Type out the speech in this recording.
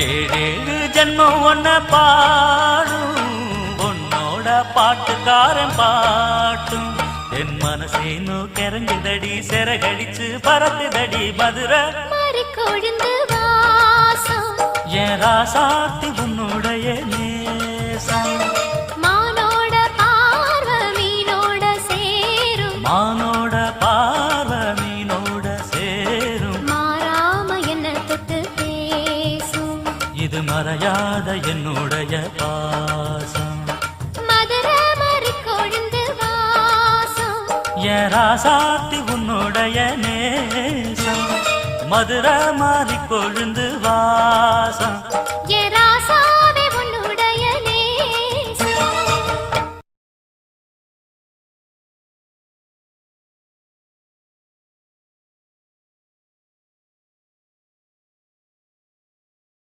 ஏழேழு ஜன்மம் ஒன்ன பாடும் உன்னோட பாட்டுக்காரன் பாட்டும் என் மனசேனோ கிறங்குதடி சிறகடிச்சு பறக்குதடி மதுரை கொழுந்து வாசம் என் ராசாத்தி உன்னுடைய நேசம் மானோட பார்வ மீனோட சேரும் மானோட பார்வ மீனோட சேரும் மாறாம என்ன தொட்டு பேசும் இது மறையாத என்னுடைய பாசம் மதுரை மாறி கொழுந்து வாசம் என் ராசாத்தி உன்னுடைய நேசம் மதுரை மாறி கொழுந்து வாசம்